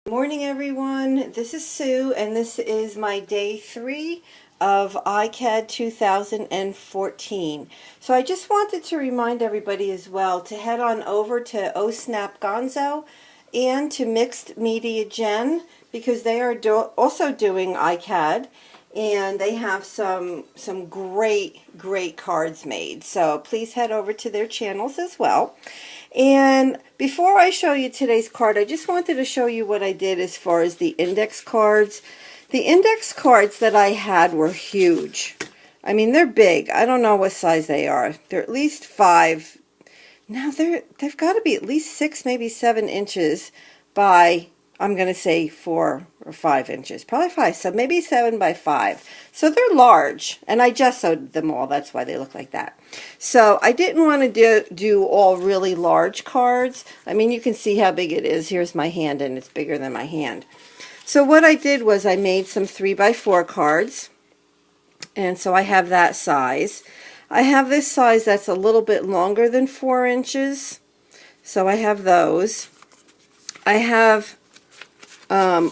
Morning everyone, this is Sue and this is my day 3 of ICAD 2014. So I just wanted to remind everybody as well to head on over to Snap Gonzo and to Mixed Media Gen because they are also doing ICAD and they have some great cards made. So please head over to their channels as well. And before I show you today's card, I just wanted to show you what I did as far as the index cards. The index cards that I had were huge. I mean, they're big. I don't know what size they are. They're at least 5. Now, they've got to be at least 6, maybe 7 inches by, I'm going to say 4 or 5 inches. Probably 5, so maybe 7 by 5. So they're large, and I just sewed them all. That's why they look like that. So I didn't want to do all really large cards. I mean, you can see how big it is. Here's my hand, and it's bigger than my hand. So what I did was I made some 3 by 4 cards, and so I have that size. I have this size that's a little bit longer than 4 inches, so I have those. I have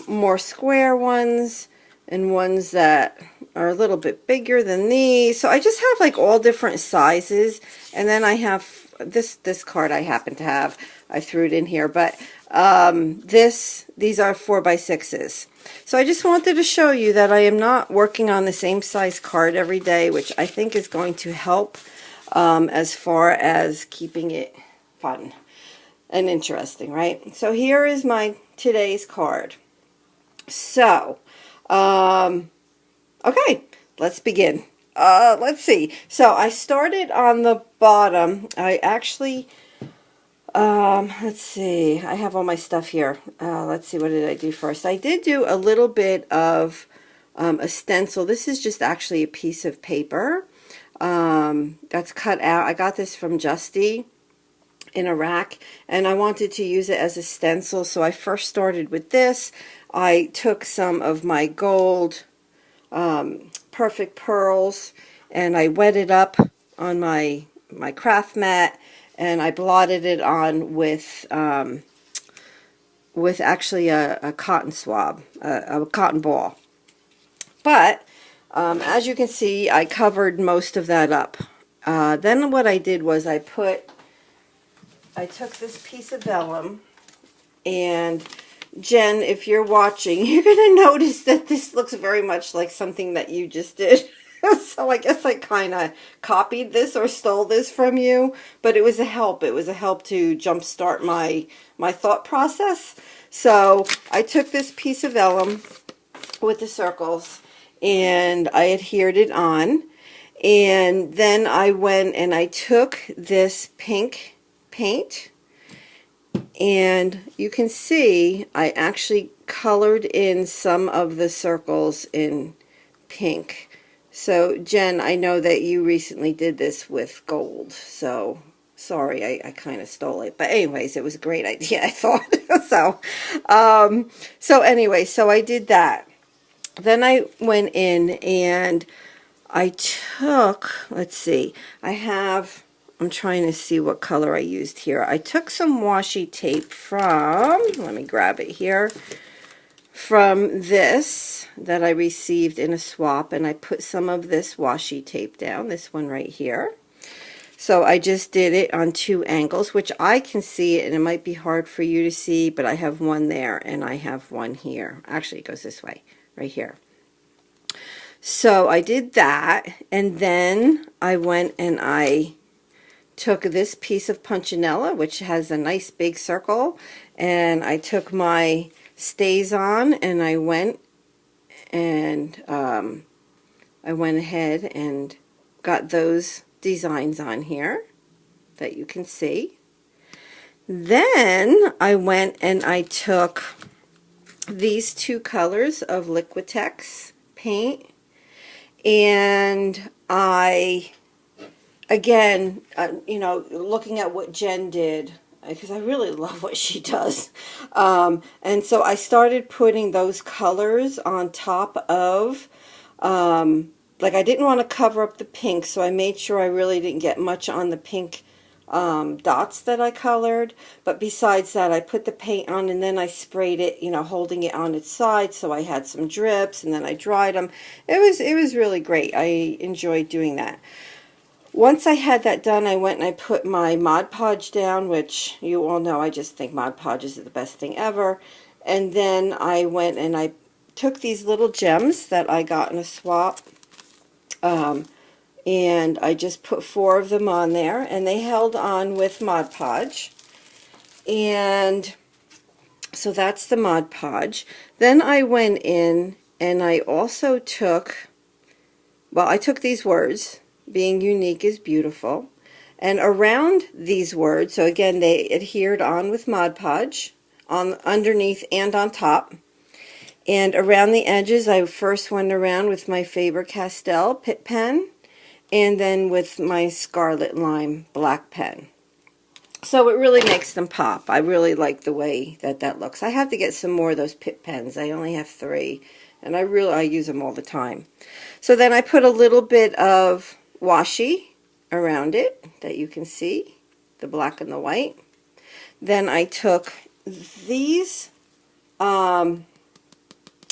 more square ones and ones that are a little bit bigger than these. So I just have like all different sizes. And then I have this card I happen to have. I threw it in here, but these are 4 by 6s. So I just wanted to show you that I am not working on the same size card every day, which I think is going to help as far as keeping it fun and interesting, right? So here is my today's card. So, okay, let's begin. Let's see. So I started on the bottom. I actually, let's see. I have all my stuff here. Let's see, what did I do first? I did do a little bit of a stencil. This is just actually a piece of paper that's cut out. I got this from Justy in a rack, and I wanted to use it as a stencil, so I first started with this. I took some of my gold perfect pearls and I wet it up on my craft mat, and I blotted it on with actually a cotton swab, a cotton ball. But as you can see, I covered most of that up. Then what I did was I took this piece of vellum, and Jen, if you're watching, you're going to notice that this looks very much like something that you just did. So I guess I kind of copied this or stole this from you, but it was a help. It was a help to jumpstart my thought process. So I took this piece of vellum with the circles and I adhered it on. And then I went and I took this pink paint, and you can see I actually colored in some of the circles in pink. So Jen, I know that you recently did this with gold, so sorry, I kind of stole it, but anyways, it was a great idea, I thought. So anyway, so I did that. Then I went in and I took, let's see, I'm trying to see what color I used here. I took some washi tape from, let me grab it here, from this that I received in a swap, and I put some of this washi tape down, this one right here. So I just did it on 2 angles, which I can see it, and it might be hard for you to see, but I have one there and I have one here. Actually, it goes this way, right here. So I did that, and then I went and I took this piece of punchinella, which has a nice big circle, and I took my stays on, and I went ahead and got those designs on here that you can see. Then I went and I took these 2 colors of Liquitex paint, and I again, you know, looking at what Jen did, because I really love what she does. And so I started putting those colors on top of, like I didn't want to cover up the pink, so I made sure I really didn't get much on the pink dots that I colored. But besides that, I put the paint on and then I sprayed it, you know, holding it on its side, so I had some drips, and then I dried them. It was really great. I enjoyed doing that. Once I had that done, I went and I put my Mod Podge down, which you all know I just think Mod Podges is the best thing ever. And then I went and I took these little gems that I got in a swap, and I just put 4 of them on there, and they held on with Mod Podge. And so that's the Mod Podge. Then I went in and I also took, well, I took these words, being unique is beautiful, and around these words, so again they adhered on with Mod Podge, on underneath and on top. And around the edges, I first went around with my Faber-Castell Pitt pen, and then with my Scarlet Lime black pen. So it really makes them pop. I really like the way that that looks. I have to get some more of those Pitt pens. I only have 3, and I use them all the time. So then I put a little bit of washi around it that you can see, the black and the white. Then I took these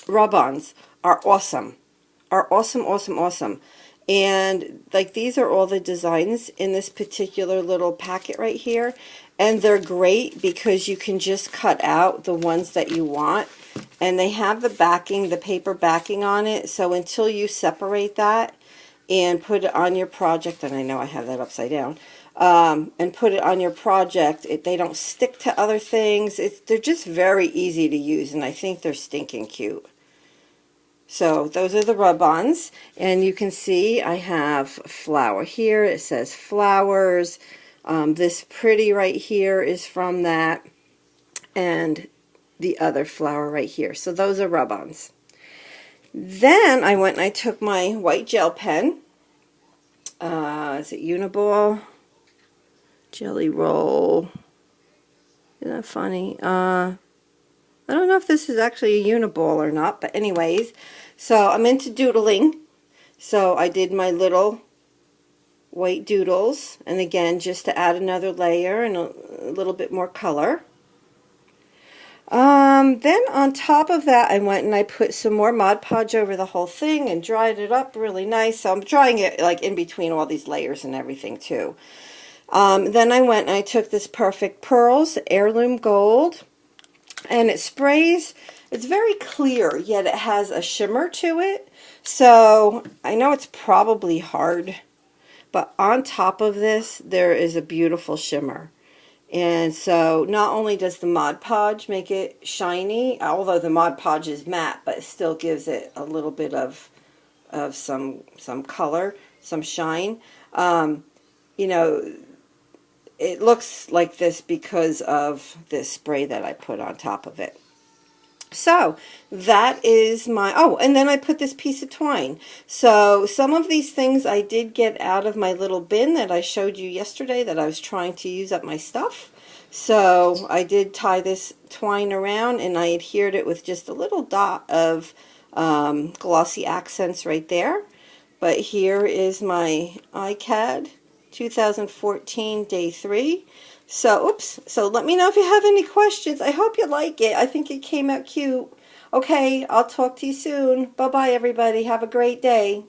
rub-ons. Are awesome. Are awesome, awesome, awesome. And like these are all the designs in this particular little packet right here. And they're great because you can just cut out the ones that you want. And they have the backing, the paper backing on it. So until you separate that and put it on your project, and I know I have that upside down, and put it on your project, they don't stick to other things. They're just very easy to use, and I think they're stinking cute. So those are the rub-ons, and you can see I have a flower here. It says flowers. This pretty right here is from that, and the other flower right here. So those are rub-ons. Then I went and I took my white gel pen. Is it Uniball? Jelly Roll. Isn't that funny? I don't know if this is actually a Uniball or not, but anyways. So I'm into doodling. So I did my little white doodles. And again, just to add another layer and a little bit more color. Then on top of that, I went and I put some more Mod Podge over the whole thing and dried it up really nice. So I'm drying it like in between all these layers and everything too. Then I went and I took this Perfect Pearls Heirloom Gold, and it sprays. It's very clear, yet it has a shimmer to it. So I know it's probably hard, but on top of this, there is a beautiful shimmer. And so not only does the Mod Podge make it shiny, although the Mod Podge is matte, but it still gives it a little bit of some color, some shine. You know, it looks like this because of this spray that I put on top of it. So that is my, oh, and then I put this piece of twine. So some of these things I did get out of my little bin that I showed you yesterday that I was trying to use up my stuff. So I did tie this twine around and I adhered it with just a little dot of glossy accents right there. But here is my ICAD 2014 day 3. So, oops. So let me know if you have any questions. I hope you like it. I think it came out cute. Okay, I'll talk to you soon. Bye-bye, everybody. Have a great day.